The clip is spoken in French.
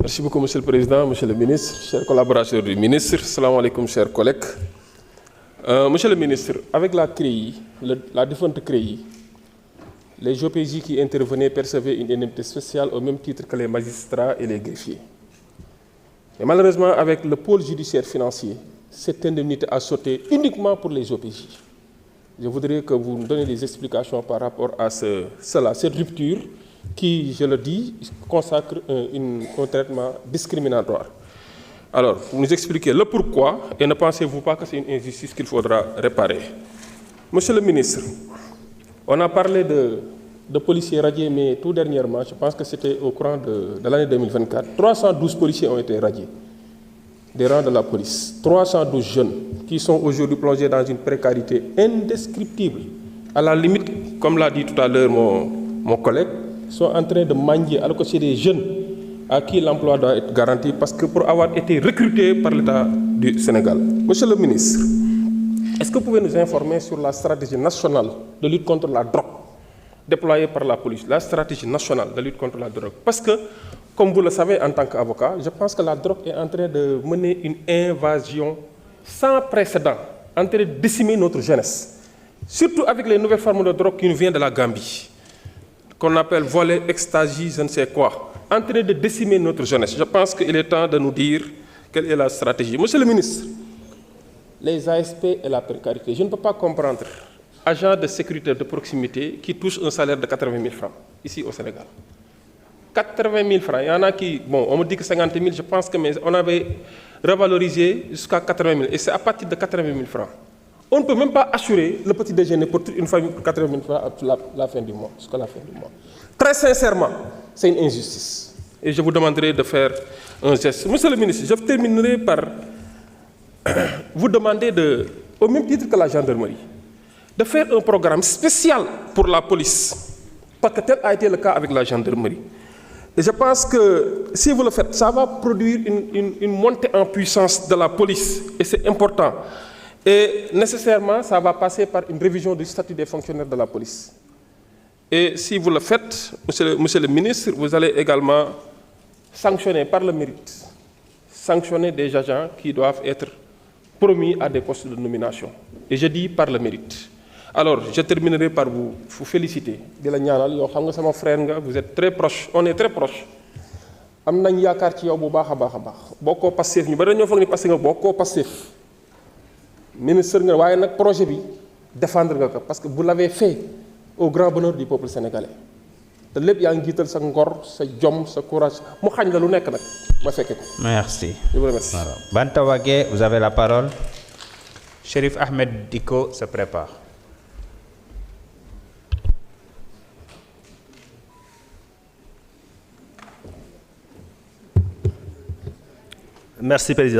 Merci beaucoup, Monsieur le Président, Monsieur le Ministre, chers collaborateurs du ministre, salam alaikum, chers collègues. Monsieur le Ministre, avec la CREI, la défunte CREI, les OPJ qui intervenaient percevaient une indemnité spéciale au même titre que les magistrats et les greffiers. Mais malheureusement, avec le pôle judiciaire financier, cette indemnité a sauté uniquement pour les OPJ. Je voudrais que vous nous donniez des explications par rapport à cette rupture qui, je le dis, consacre un traitement discriminatoire. Alors, vous nous expliquez le pourquoi et ne pensez-vous pas que c'est une injustice qu'il faudra réparer? Monsieur le ministre, on a parlé de policiers radiés, mais tout dernièrement, je pense que c'était au courant de l'année 2024, 312 policiers ont été radiés des rangs de la police. 312 jeunes qui sont aujourd'hui plongés dans une précarité indescriptible. À la limite, comme l'a dit tout à l'heure mon collègue, sont en train de mendier, alors que c'est des jeunes à qui l'emploi doit être garanti parce que pour avoir été recrutés par l'État du Sénégal. Monsieur le ministre, est-ce que vous pouvez nous informer sur la stratégie nationale de lutte contre la drogue déployée par la police, la stratégie nationale de lutte contre la drogue? Parce que, comme vous le savez en tant qu'avocat, je pense que la drogue est en train de mener une invasion sans précédent, en train de décimer notre jeunesse. Surtout avec les nouvelles formes de drogue qui nous viennent de la Gambie, qu'on appelle volet, ecstasy, je ne sais quoi, en train de décimer notre jeunesse. Je pense qu'il est temps de nous dire quelle est la stratégie. Monsieur le ministre, les ASP et la précarité, je ne peux pas comprendre agents de sécurité de proximité qui touchent un salaire de 80 000 francs ici au Sénégal. 80 000 francs, il y en a qui, bon, on me dit que 50 000, je pense que mais on avait revalorisé jusqu'à 80 000 et c'est à partir de 80 000 francs. On ne peut même pas assurer le petit déjeuner pour toute une famille pour 80 000 francs à la fin du mois, jusqu'à la fin du mois. Très sincèrement, c'est une injustice. Et je vous demanderai de faire un geste. Monsieur le ministre, je terminerai par vous demander, au même titre que la gendarmerie, de faire un programme spécial pour la police, parce que tel a été le cas avec la gendarmerie. Et je pense que si vous le faites, ça va produire une montée en puissance de la police, et c'est important. Et nécessairement, ça va passer par une révision du statut des fonctionnaires de la police. Et si vous le faites, monsieur le ministre, vous allez également sanctionner par le mérite, sanctionner des agents qui doivent être promis à des postes de nomination. Et je dis par le mérite. Alors, je terminerai par vous féliciter. Mon frère, vous êtes très proche, on est très proche. Am nañ yaakaar ci yow bu baax a baax bokkoo Pastef ñu bari dañoo foog ni parce que nga bokkoo Pastef ministre nga waaye nag projet bi défendre nga ko parce que vous l'avez fait au grand bonheur du peuple sénégalais te lépp yaa ngi jiital sa ngor sa jom sa courage mu xañ la lu nekk nag ma fekke ko. Merci. Je vous remercie. Banta Wagué, vous avez la parole. Chérif Ahmed Diko se prépare. Merci, Président.